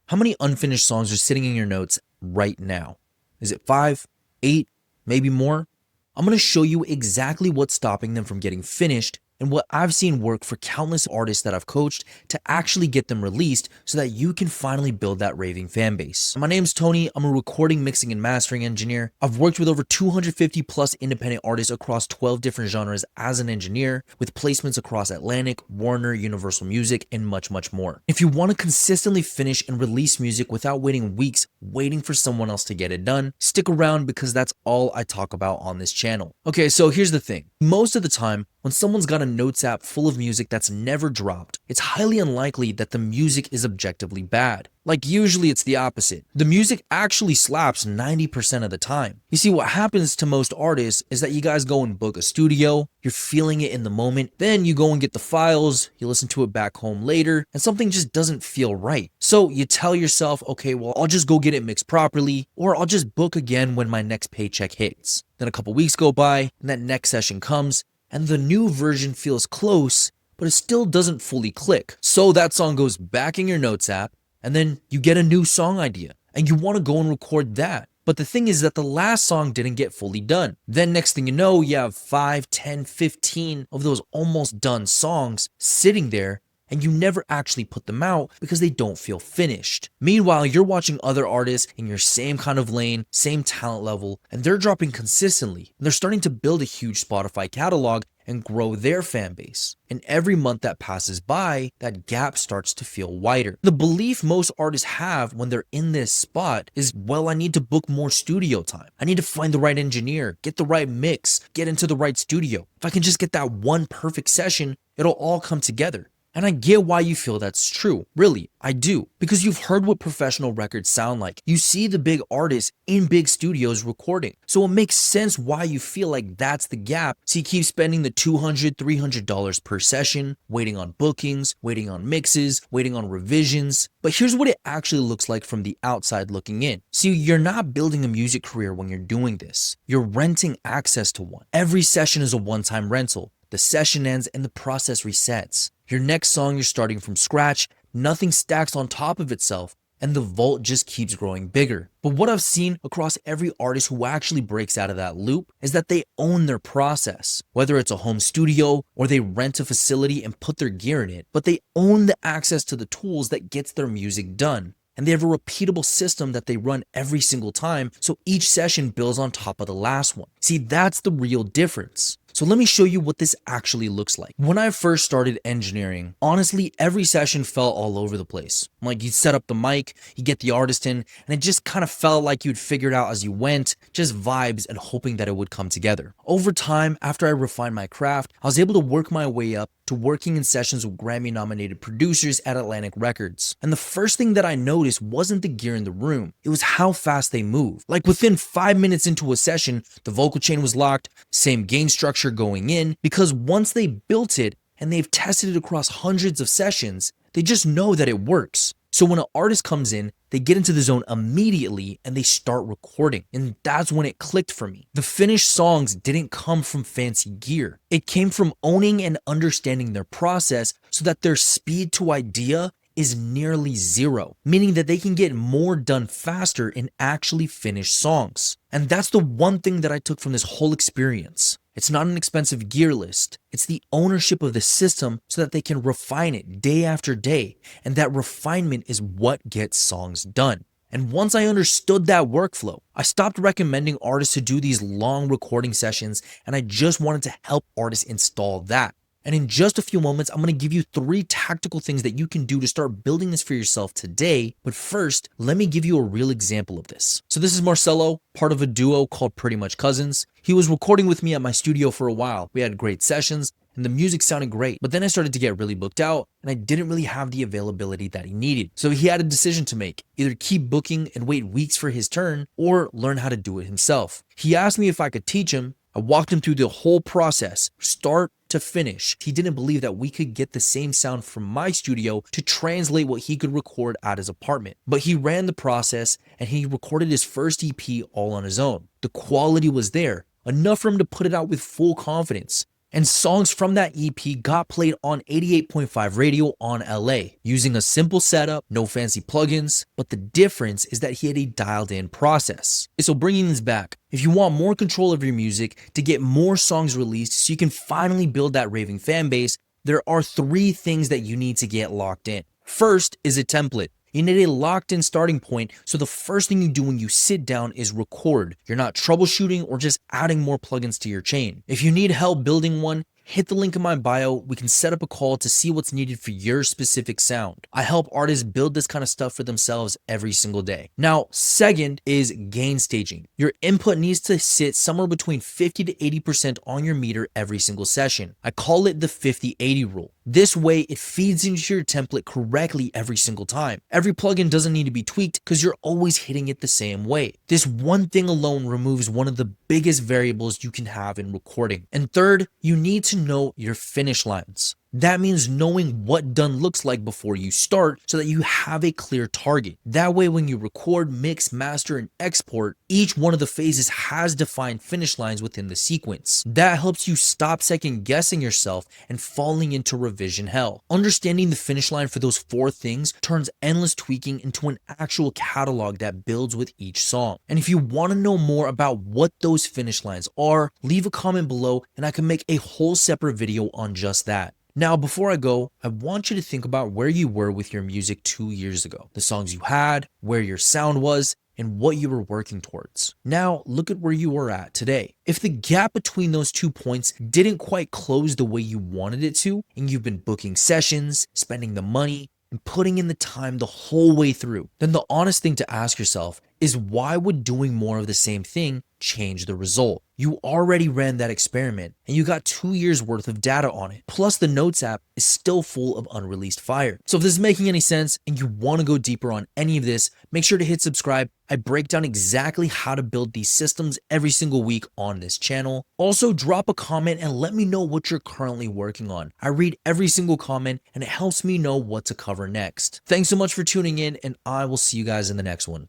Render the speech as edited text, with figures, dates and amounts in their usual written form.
How many unfinished songs are sitting in your notes right now? Is it 5, 8, maybe more? I'm going to show you exactly what's stopping them from getting finished and what I've seen work for countless artists that I've coached to actually get them released so that you can finally build that raving fan base. My name's Tony. I'm a recording, mixing, and mastering engineer. I've worked with over 250 plus independent artists across 12 different genres as an engineer, with placements across Atlantic, Warner, Universal Music, and much, much more. If you want to consistently finish and release music without waiting weeks, waiting for someone else to get it done, stick around because that's all I talk about on this channel. Okay, so here's the thing. Most of the time, when someone's got a notes app full of music that's never dropped, it's highly unlikely that the music is objectively bad. Like usually it's the opposite. The music actually slaps 90% of the time. You see, what happens to most artists is that you guys go and book a studio, you're feeling it in the moment, then you go and get the files, you listen to it back home later, and something just doesn't feel right. So you tell yourself, okay, well, I'll just go get it mixed properly, or I'll just book again when my next paycheck hits. Then a couple weeks go by, and that next session comes, and the new version feels close, but it still doesn't fully click. So that song goes back in your notes app, and then you get a new song idea, and you want to go and record that. But the thing is that the last song didn't get fully done. Then next thing you know, you have 5, 10, 15 of those almost done songs sitting there, and you never actually put them out because they don't feel finished. Meanwhile, you're watching other artists in your same kind of lane, same talent level, and they're dropping consistently. And they're starting to build a huge Spotify catalog and grow their fan base. And every month that passes by, that gap starts to feel wider. The belief most artists have when they're in this spot is, well, I need to book more studio time. I need to find the right engineer, get the right mix, get into the right studio. If I can just get that one perfect session, it'll all come together. And I get why you feel that's true. Really, I do. Because you've heard what professional records sound like. You see the big artists in big studios recording. So it makes sense why you feel like that's the gap. So you keep spending the $200, $300 per session, waiting on bookings, waiting on mixes, waiting on revisions. But here's what it actually looks like from the outside looking in. See, you're not building a music career when you're doing this. You're renting access to one. Every session is a one-time rental. The session ends and the process resets. Your next song, you're starting from scratch, nothing stacks on top of itself, and the vault just keeps growing bigger. But what I've seen across every artist who actually breaks out of that loop is that they own their process. Whether it's a home studio or they rent a facility and put their gear in it, but they own the access to the tools that gets their music done. And they have a repeatable system that they run every single time, so each session builds on top of the last one. See, that's the real difference. So let me show you what this actually looks like. When I first started engineering, honestly, every session felt all over the place. Like you'd set up the mic, you get the artist in, and it just kind of felt like you'd figure it out as you went, just vibes and hoping that it would come together. Over time, after I refined my craft, I was able to work my way up to working in sessions with Grammy-nominated producers at Atlantic Records. And the first thing that I noticed wasn't the gear in the room, it was how fast they moved. Like within 5 minutes into a session, the vocal chain was locked, same gain structure going in, because once they built it and they've tested it across hundreds of sessions, they just know that it works. So when an artist comes in, they get into the zone immediately and they start recording. And that's when it clicked for me. The finished songs didn't come from fancy gear. It came from owning and understanding their process so that their speed to idea is nearly zero, meaning that they can get more done faster in actually finished songs. And that's the one thing that I took from this whole experience. It's not an expensive gear list. It's the ownership of the system so that they can refine it day after day. And that refinement is what gets songs done. And once I understood that workflow, I stopped recommending artists to do these long recording sessions, and I just wanted to help artists install that. And in just a few moments, I'm going to give you 3 tactical things that you can do to start building this for yourself today. But first, let me give you a real example of this. So this is Marcelo, part of a duo called Pretty Much Cousins. He was recording with me at my studio for a while. We had great sessions and the music sounded great. But then I started to get really booked out and I didn't really have the availability that he needed. So he had a decision to make, either keep booking and wait weeks for his turn or learn how to do it himself. He asked me if I could teach him. I walked him through the whole process, start to finish. He didn't believe that we could get the same sound from my studio to translate what he could record at his apartment. But he ran the process and he recorded his first EP all on his own. The quality was there, enough for him to put it out with full confidence. And songs from that EP got played on 88.5 radio on LA using a simple setup, no fancy plugins, but the difference is that he had a dialed in process. So bringing this back, if you want more control of your music to get more songs released so you can finally build that raving fan base, there are 3 things that you need to get locked in. First is a template. You need a locked in starting point, so the first thing you do when you sit down is record. You're not troubleshooting or just adding more plugins to your chain. If you need help building one, hit the link in my bio. We can set up a call to see what's needed for your specific sound. I help artists build this kind of stuff for themselves every single day. Now, second is gain staging. Your input needs to sit somewhere between 50 to 80% on your meter every single session. I call it the 50-80 rule. This way, it feeds into your template correctly every single time. Every plugin doesn't need to be tweaked because you're always hitting it the same way. This one thing alone removes one of the biggest variables you can have in recording. And third, you need to know your finish lines. That means knowing what done looks like before you start so that you have a clear target. That way, when you record, mix, master, and export, each one of the phases has defined finish lines within the sequence. That helps you stop second guessing yourself and falling into revision hell. Understanding the finish line for those 4 things turns endless tweaking into an actual catalog that builds with each song. And if you want to know more about what those finish lines are, leave a comment below and I can make a whole separate video on just that. Now, before I go, I want you to think about where you were with your music 2 years ago, the songs you had, where your sound was, and what you were working towards. Now, look at where you are at today. If the gap between those 2 points didn't quite close the way you wanted it to, and you've been booking sessions, spending the money, and putting in the time the whole way through, then the honest thing to ask yourself is, why would doing more of the same thing change the result? You already ran that experiment and you got 2 years worth of data on it. Plus the Notes app is still full of unreleased fire. So if this is making any sense and you want to go deeper on any of this, make sure to hit subscribe. I break down exactly how to build these systems every single week on this channel. Also, drop a comment and let me know what you're currently working on. I read every single comment and it helps me know what to cover next. Thanks so much for tuning in and I will see you guys in the next one.